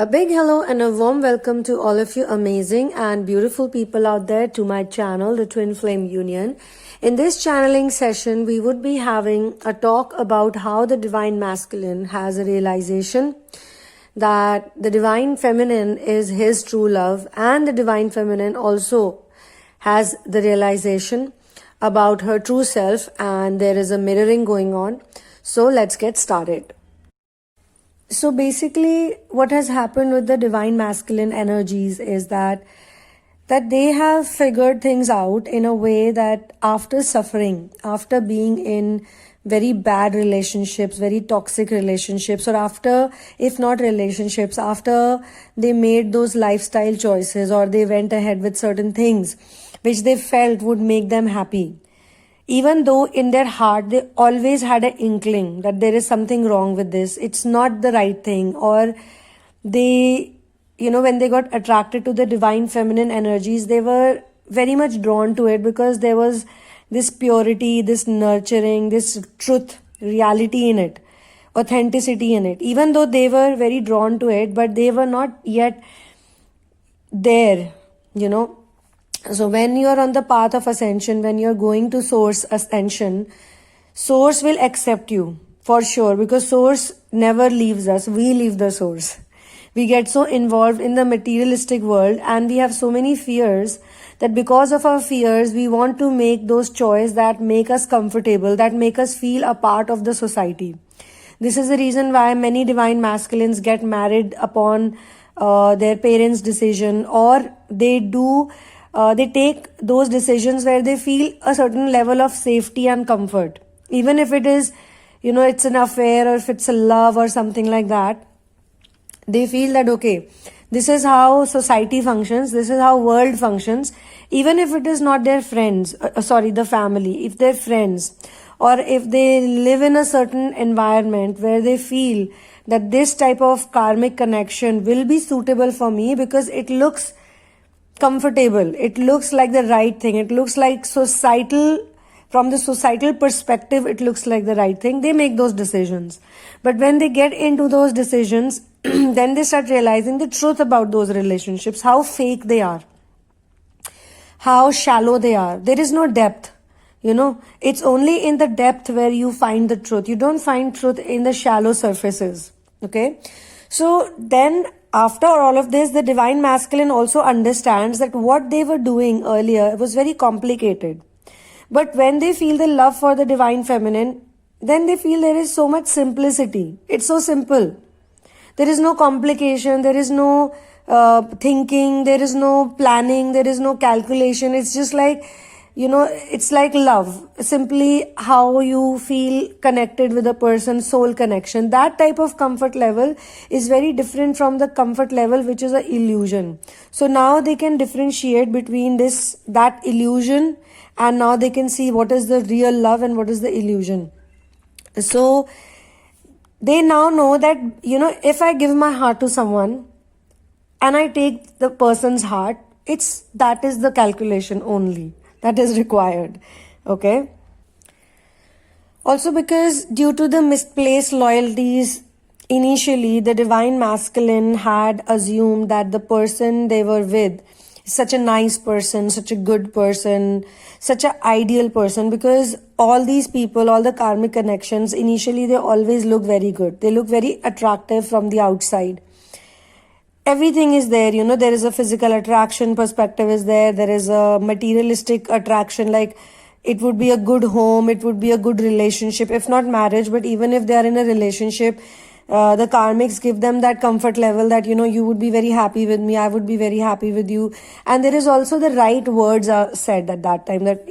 A big hello and a warm welcome to all of you amazing and beautiful people out there to my channel, the Twinflame Union. In this channeling session, we would be having a talk about how the Divine Masculine has a realization that the Divine Feminine is his true love, and the Divine Feminine also has the realization about her true self, and there is a mirroring going on. So let's get started. So basically, what has happened with the Divine Masculine energies is that they have figured things out in a way that after suffering, after being in very bad relationships, very toxic relationships, or after, if not relationships, after they made those lifestyle choices or they went ahead with certain things which they felt would make them happy, even though in their heart they always had an inkling that there is something wrong with this, it's not the right thing, or they, when they got attracted to the Divine Feminine energies, they were very much drawn to it because there was this purity, this nurturing, this truth, reality in it, authenticity in it. Even though they were very drawn to it, but they were not yet there, So when you are on the path of ascension, when you're going to source ascension, source will accept you for sure, because source never leaves us. We leave the source. We get so involved in the materialistic world and we have so many fears that because of our fears, we want to make those choices that make us comfortable, that make us feel a part of the society. This is the reason why many Divine Masculines get married upon their parents' decision, or they take those decisions where they feel a certain level of safety and comfort. Even if it is, it's an affair or if it's a love or something like that, they feel that, okay, this is how society functions, this is how world functions. Even if it is not their friends, the family, if they're friends, or if they live in a certain environment where they feel that this type of karmic connection will be suitable for me because it looks comfortable, it looks like the right thing, it looks like from the societal perspective, it looks like the right thing, they make those decisions. But when they get into those decisions, then they start realizing the truth about those relationships, how fake they are, how shallow they are. There is no depth, it's only in the depth where you find the truth. You don't find truth in the shallow surfaces, okay? So then after all of this, the Divine Masculine also understands that what they were doing earlier was very complicated. But when they feel the love for the Divine Feminine, then they feel there is so much simplicity. It's so simple. There is no complication, there is no thinking, there is no planning, there is no calculation. It's just like, it's like love. Simply how you feel connected with a person, soul connection. That type of comfort level is very different from the comfort level which is an illusion. So now they can differentiate between that illusion, and now they can see what is the real love and what is the illusion. So they now know that, if I give my heart to someone and I take the person's heart, that is the calculation only that is required, okay? Also because due to the misplaced loyalties, initially the Divine Masculine had assumed that the person they were with is such a nice person, such a good person, such an ideal person, because all these people, all the karmic connections, initially they always look very good. They look very attractive from the outside. Everything is there, there is a physical attraction perspective is there is a materialistic attraction, like it would be a good home, it would be a good relationship, if not marriage, but even if they are in a relationship, the karmics give them that comfort level that, you would be very happy with me, I would be very happy with you. And there is also the right words are said at that time that,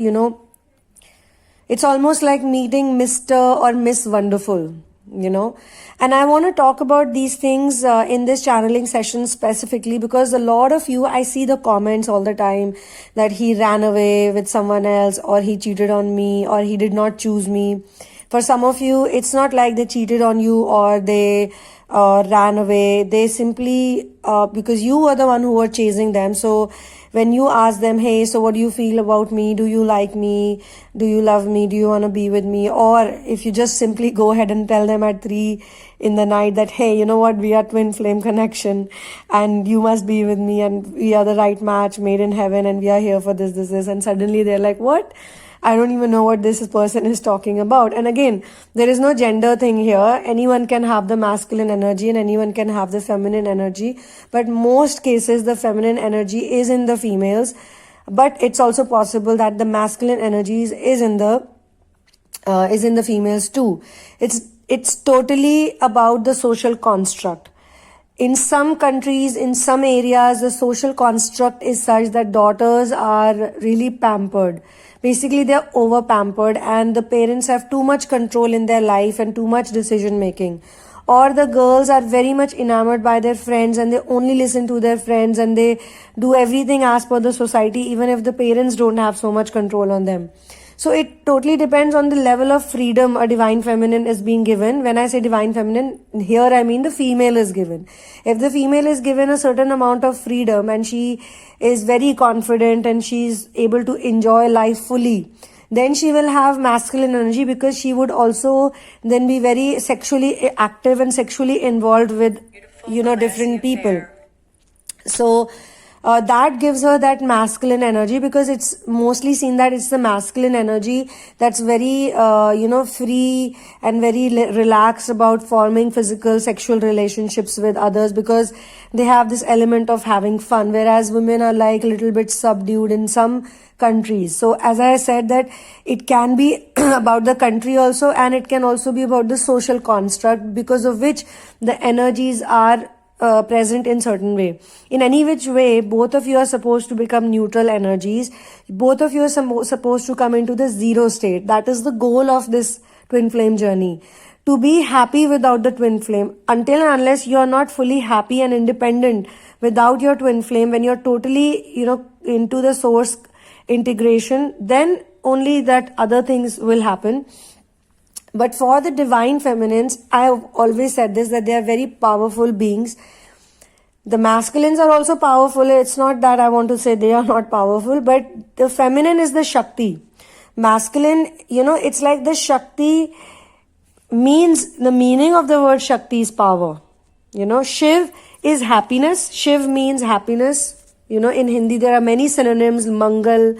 it's almost like meeting Mr. or Miss Wonderful, And I want to talk about these things in this channeling session specifically because a lot of you, I see the comments all the time that he ran away with someone else, or he cheated on me, or he did not choose me. For some of you, it's not like they cheated on you or they ran away. They simply, because you were the one who were chasing them. So when you ask them, hey, so what do you feel about me? Do you like me? Do you love me? Do you want to be with me? Or if you just simply go ahead and tell them at 3 in the night that, hey, you know what, we are twin flame connection and you must be with me and we are the right match made in heaven and we are here for this. And suddenly they're like, what? I don't even know what this person is talking about. And again, there is no gender thing here. Anyone can have the masculine energy and anyone can have the feminine energy. But most cases, the feminine energy is in the females. But it's also possible that the masculine energies is in the females too. It's totally about the social construct. In some countries, in some areas, the social construct is such that daughters are really pampered. Basically, they're over pampered and the parents have too much control in their life and too much decision making. Or the girls are very much enamored by their friends and they only listen to their friends and they do everything as per the society, even if the parents don't have so much control on them. So it totally depends on the level of freedom a divine feminine is being given. When I say divine feminine, here I mean the female is given. If the female is given a certain amount of freedom and she is very confident and she's able to enjoy life fully, then she will have masculine energy because she would also then be very sexually active and sexually involved with, different people. So that gives her that masculine energy because it's mostly seen that it's the masculine energy that's very, free and very relaxed about forming physical sexual relationships with others because they have this element of having fun, whereas women are like a little bit subdued in some countries. So as I said that it can be about the country also and it can also be about the social construct because of which the energies are present in certain way. In any which way, both of you are supposed to become neutral energies. Both of you are supposed to come into the zero state. That is the goal of this twin flame journey. To be happy without the twin flame. Until and unless you are not fully happy and independent without your twin flame, when you're totally, into the source integration, then only that other things will happen. But for the divine feminines, I have always said this, that they are very powerful beings. The masculines are also powerful. It's not that I want to say they are not powerful, but the feminine is the Shakti. Masculine, it's like the Shakti means, the meaning of the word Shakti is power. Shiv is happiness. Shiv means happiness. In Hindi there are many synonyms, Mangal.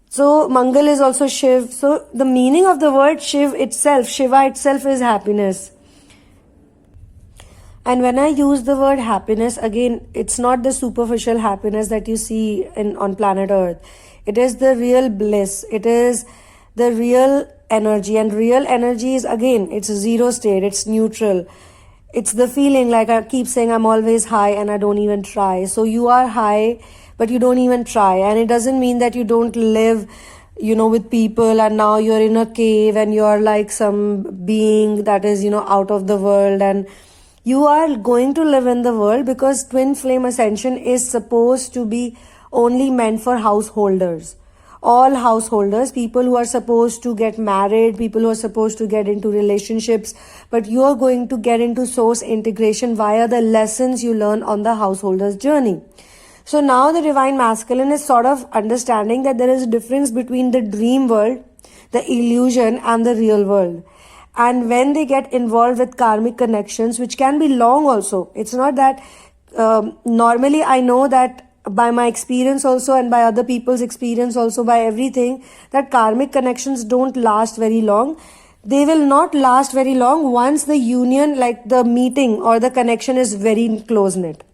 So Mangal is also Shiv. So the meaning of the word Shiva itself is happiness. And when I use the word happiness, again, it's not the superficial happiness that you see on planet Earth. It is the real bliss. It is the real energy. And real energy is, again, it's a zero state. It's neutral. It's the feeling, like I keep saying, I'm always high and I don't even try. So you are high, but you don't even try. And it doesn't mean that you don't live, with people and now you're in a cave and you're like some being that is, out of the world. And you are going to live in the world because twin flame ascension is supposed to be only meant for householders. All householders, people who are supposed to get married, people who are supposed to get into relationships, but you are going to get into source integration via the lessons you learn on the householder's journey. So now the divine masculine is sort of understanding that there is a difference between the dream world, the illusion, and the real world. And when they get involved with karmic connections, which can be long also, it's not that normally I know that by my experience also and by other people's experience also, by everything, that karmic connections don't last very long. They will not last very long once the union, like the meeting or the connection, is very close-knit.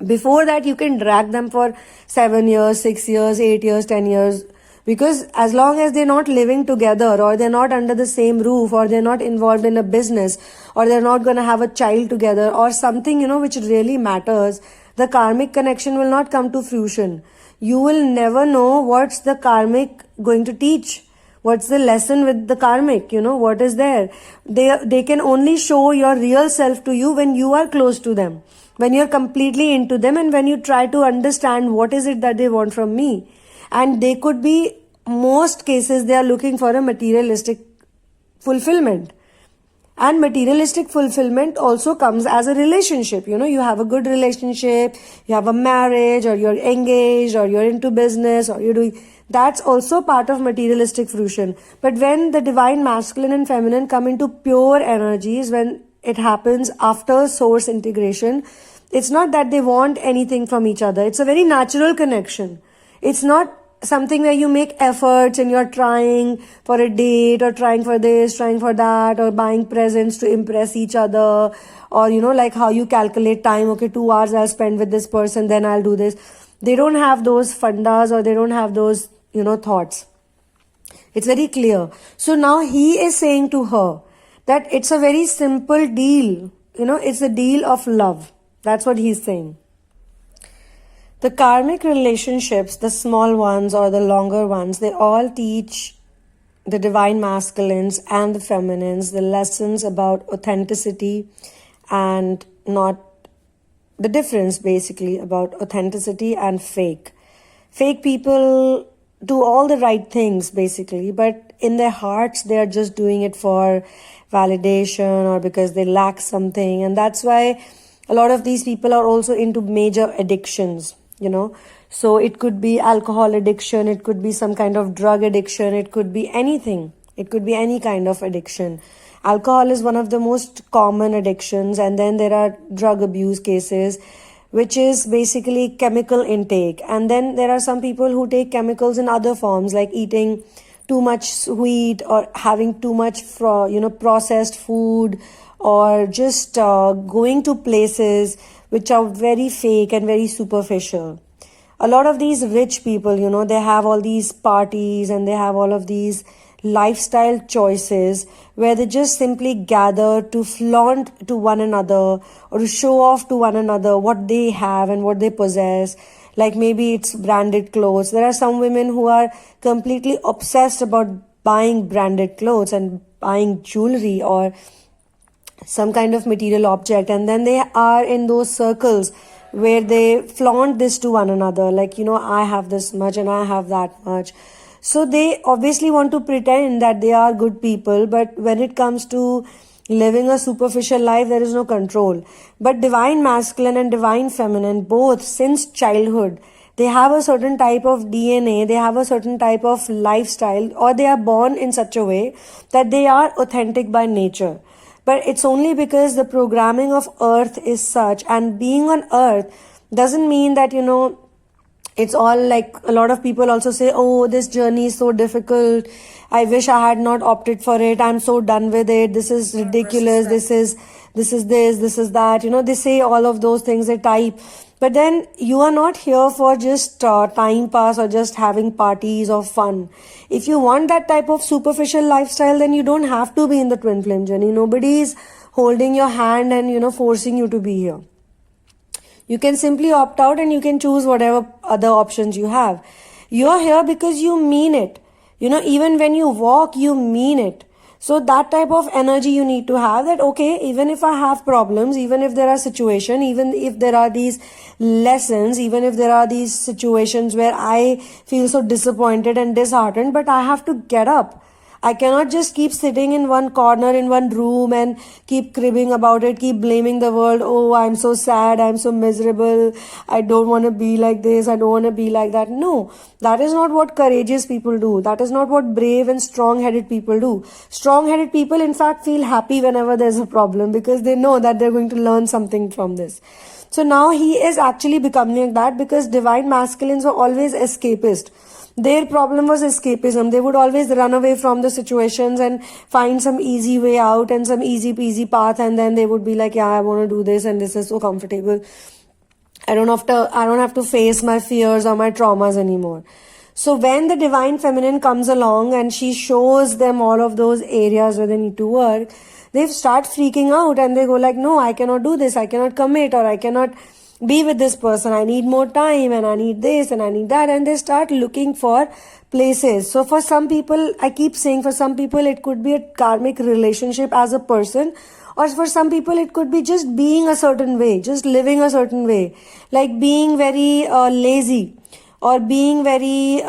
Before that, you can drag them for 7 years, 6 years, 8 years, 10 years. Because as long as they're not living together or they're not under the same roof or they're not involved in a business or they're not going to have a child together or something, which really matters, the karmic connection will not come to fruition. You will never know what's the karmic going to teach. What's the lesson with the karmic, what is there? They can only show your real self to you when you are close to them, when you're completely into them and when you try to understand what is it that they want from me. And they could be, most cases, they are looking for a materialistic fulfillment. And materialistic fulfillment also comes as a relationship. You have a good relationship, you have a marriage, or you're engaged, or you're into business, or you're doing, that's also part of materialistic fruition. But when the divine masculine and feminine come into pure energies, when it happens after source integration, it's not that they want anything from each other. It's a very natural connection. It's not something where you make efforts and you're trying for a date, or trying for this, trying for that, or buying presents to impress each other, or like how you calculate time. Okay, 2 hours I'll spend with this person, then I'll do this. They don't have those fundas, or they don't have those thoughts. It's very clear. So now he is saying to her that it's a very simple deal. It's a deal of love. That's what he's saying. The karmic relationships, the small ones or the longer ones, they all teach the divine masculines and the feminines the lessons about authenticity, and not the difference basically about authenticity and fake. Fake people do all the right things basically, but in their hearts they are just doing it for validation or because they lack something. And that's why a lot of these people are also into major addictions. So it could be alcohol addiction, it could be some kind of drug addiction, it could be anything. It could be any kind of addiction. Alcohol is one of the most common addictions, and then there are drug abuse cases, which is basically chemical intake. And then there are some people who take chemicals in other forms, like eating too much sweet, or having too much processed food, or just going to places which are very fake and very superficial. A lot of these rich people, they have all these parties and they have all of these lifestyle choices where they just simply gather to flaunt to one another, or to show off to one another what they have and what they possess. Like maybe it's branded clothes. There are some women who are completely obsessed about buying branded clothes and buying jewelry or some kind of material object, and then they are in those circles where they flaunt this to one another, like I have this much and I have that much. So they obviously want to pretend that they are good people, but when it comes to living a superficial life, there is no control. But divine masculine and divine feminine, both since childhood, they have a certain type of DNA, they have a certain type of lifestyle, or they are born in such a way that they are authentic by nature. But it's only because the programming of earth is such, and being on earth doesn't mean that, it's all like, a lot of people also say, oh, this journey is so difficult, I wish I had not opted for it, I'm so done with it, this is ridiculous, this is that, they say all of those things, they type. But then you are not here for just time pass or just having parties or fun. If you want that type of superficial lifestyle, then you don't have to be in the twin flame journey. Nobody is holding your hand and, forcing you to be here. You can simply opt out and you can choose whatever other options you have. You're here because you mean it. Even when you walk, you mean it. So that type of energy you need to have, that okay, even if I have problems, even if there are situations, even if there are these lessons, even if there are these situations where I feel so disappointed and disheartened, but I have to get up. I cannot just keep sitting in one corner in one room and keep cribbing about it, keep blaming the world. Oh, I'm so sad, I'm so miserable, I don't want to be like this, I don't want to be like that. No, that is not what courageous people do. That is not what brave and strong-headed people do. Strong-headed people, in fact, feel happy whenever there's a problem because they know that they're going to learn something from this. So now he is actually becoming like that because divine masculines were always escapist. Their problem was escapism. They would always run away from the situations and find some easy way out and some easy peasy path, and then they would be like, yeah, I want to do this and this is so comfortable. I don't have to face my fears or my traumas anymore. So when the divine feminine comes along and she shows them all of those areas where they need to work, they start freaking out and they go like, no, I cannot do this, I cannot commit, or I cannot be with this person, I need more time and I need this and I need that, and they start looking for places. So for some people, I keep saying, for some people it could be a karmic relationship as a person, or for some people it could be just being a certain way, just living a certain way, like being very lazy, or being very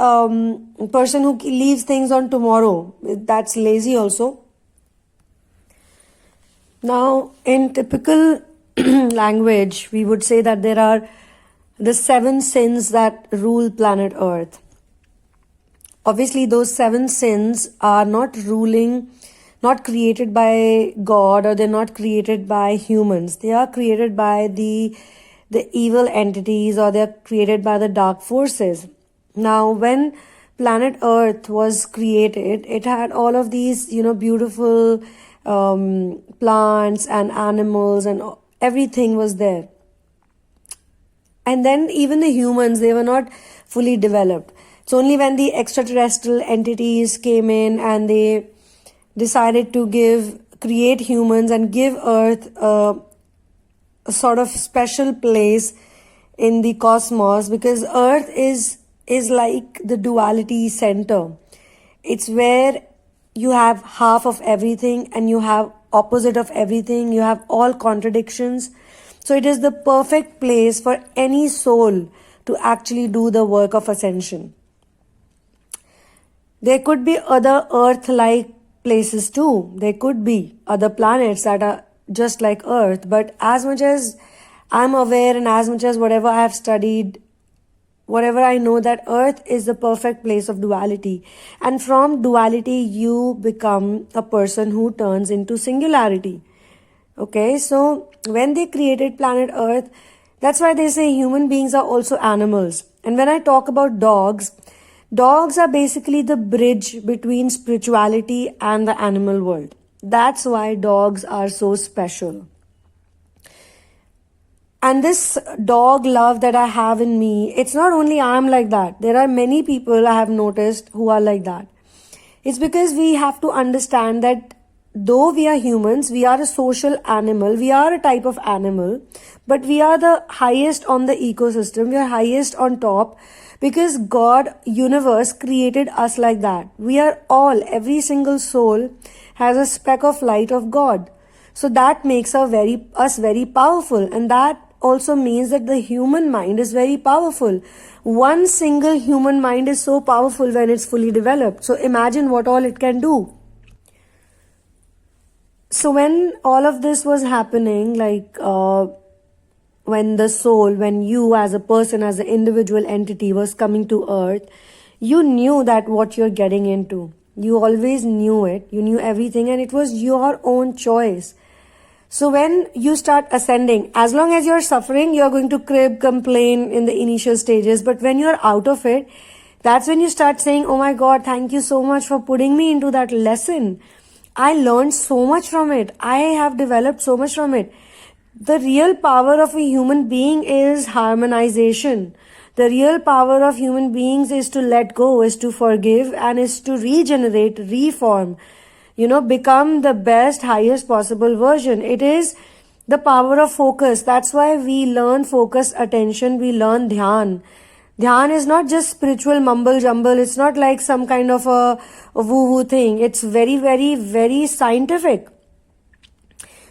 person who leaves things on tomorrow. That's lazy also. Now, in typical language, we would say that there are the 7 sins that rule planet Earth. Obviously, those 7 sins are not created by God, or they're not created by humans. They are created by the evil entities, or they're created by the dark forces. Now, when planet Earth was created, it had all of these, beautiful plants and animals, and everything was there. And then even the humans, they were not fully developed. It's only when the extraterrestrial entities came in and they decided to create humans and give Earth a sort of special place in the cosmos, because Earth is like the duality center. It's where you have half of everything and you have opposite of everything. You have all contradictions. So it is the perfect place for any soul to actually do the work of ascension. There could be other Earth-like places too. There could be other planets that are just like Earth. But as much as I'm aware, and as much as whatever I have studied, whatever I know, that Earth is the perfect place of duality. And from duality, you become a person who turns into singularity. Okay, so when they created planet Earth, that's why they say human beings are also animals. And when I talk about dogs are basically the bridge between spirituality and the animal world. That's why dogs are so special. And this dog love that I have in me, it's not only I'm like that. There are many people I have noticed who are like that. It's because we have to understand that though we are humans, we are a social animal, we are a type of animal, but we are the highest on the ecosystem, we are highest on top, because God, universe created us like that. We are all, every single soul has a speck of light of God. So that makes us very powerful, and that also means that the human mind is very powerful. One single human mind is so powerful when it's fully developed. So imagine what all it can do. So when all of this was happening, when you as a person, as an individual entity was coming to Earth, you knew that what you're getting into. You always knew it. You knew everything, and it was your own choice. So when you start ascending, as long as you're suffering, you're going to complain in the initial stages. But when you're out of it, that's when you start saying, oh my God, thank you so much for putting me into that lesson. I learned so much from it. I have developed so much from it. The real power of a human being is harmonization. The real power of human beings is to let go, is to forgive, and is to regenerate, reform. Become the best, highest possible version. It is the power of focus. That's why we learn focus, attention, we learn dhyan. Dhyan is not just spiritual mumble jumble. It's not like some kind of a woo-woo thing. It's very, very, very scientific.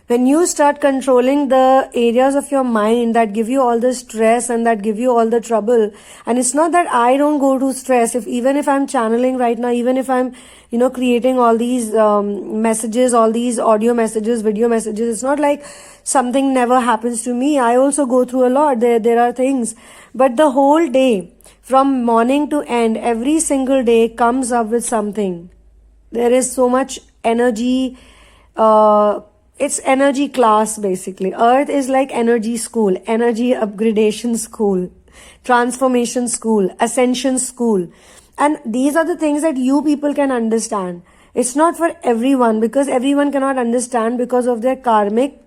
When you start controlling the areas of your mind that give you all the stress and that give you all the trouble, and it's not that I don't go to stress, even if I'm channeling right now, even if I'm, creating all these messages, all these audio messages, video messages, it's not like something never happens to me. I also go through a lot. There are things. But the whole day, from morning to end, every single day comes up with something. There is so much energy, it's energy class basically. Earth is like energy school, energy upgradation school, transformation school, ascension school. And these are the things that you people can understand. It's not for everyone, because everyone cannot understand because of their karmic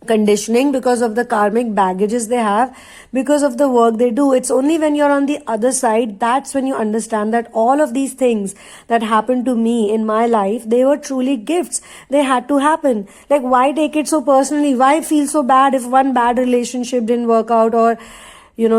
conditioning, because of the karmic baggages they have, because of the work they do. It's only when you're on the other side, that's when you understand that all of these things that happened to me in my life, they were truly gifts. They had to happen. Like, why take it so personally? Why feel so bad if one bad relationship didn't work out, or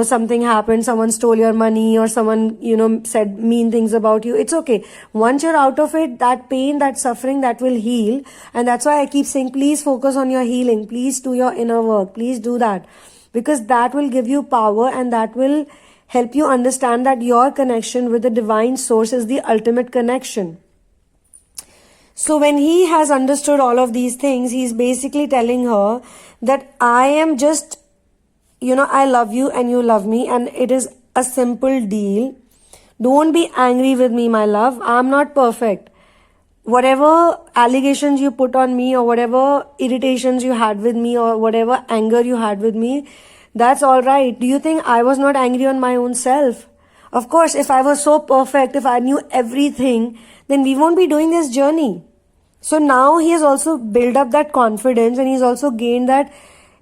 something happened, someone stole your money, or someone, said mean things about you? It's okay. Once you're out of it, that pain, that suffering, that will heal. And that's why I keep saying, please focus on your healing. Please do your inner work. Please do that. Because that will give you power, and that will help you understand that your connection with the divine source is the ultimate connection. So when he has understood all of these things, he's basically telling her that I am just, I love you and you love me, and it is a simple deal. Don't be angry with me, my love. I'm not perfect. Whatever allegations you put on me, or whatever irritations you had with me, or whatever anger you had with me, that's all right. Do you think I was not angry on my own self? Of course, if I was so perfect, if I knew everything, then we won't be doing this journey. So now he has also built up that confidence, and he's also gained that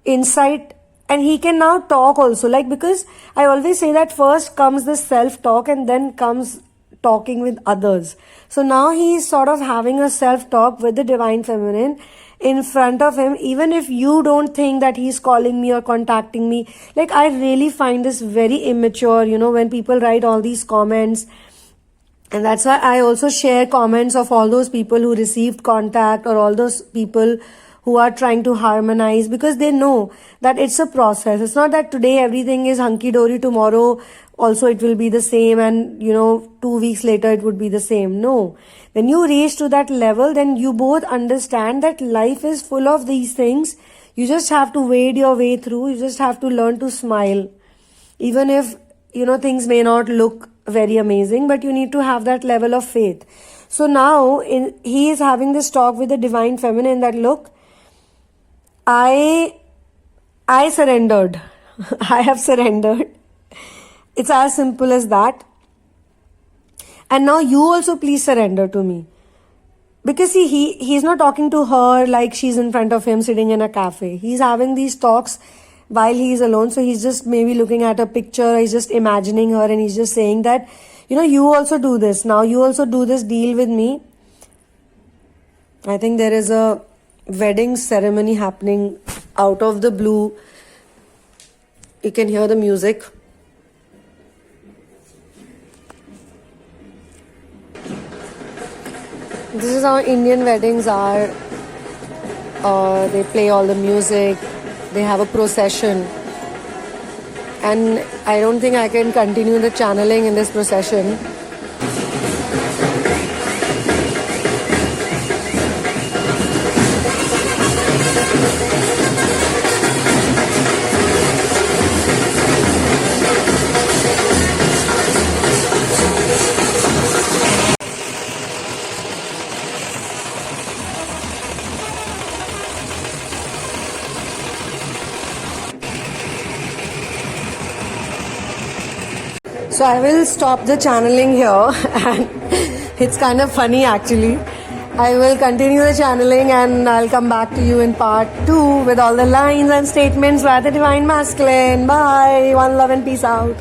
insight, and he can now talk also. Like, because I always say that first comes the self-talk and then comes talking with others. So now he's sort of having a self-talk with the Divine Feminine in front of him, even if you don't think that he's calling me or contacting me. Like, I really find this very immature, when people write all these comments. And that's why I also share comments of all those people who received contact, or all those people who are trying to harmonize, because they know that it's a process. It's not that today everything is hunky-dory, tomorrow also it will be the same, and 2 weeks later it would be the same. No. When you reach to that level, then you both understand that life is full of these things. You just have to wade your way through. You just have to learn to smile. Even if, things may not look very amazing, but you need to have that level of faith. So now he is having this talk with the Divine Feminine that, look, I surrendered. I have surrendered. It's as simple as that. And now you also please surrender to me. Because see, he's not talking to her like she's in front of him sitting in a cafe. He's having these talks while he's alone. So he's just maybe looking at a picture. He's just imagining her, and he's just saying that, you also do this. Now you also do this deal with me. I think there is a wedding ceremony happening out of the blue. You can hear the music. This is how Indian weddings are. They play all the music. They have a procession. And I don't think I can continue the channeling in this procession. So I will stop the channeling here, and it's kind of funny actually. I will continue the channeling, and I'll come back to you in part 2 with all the lines and statements by the Divine Masculine. Bye. One love and peace out.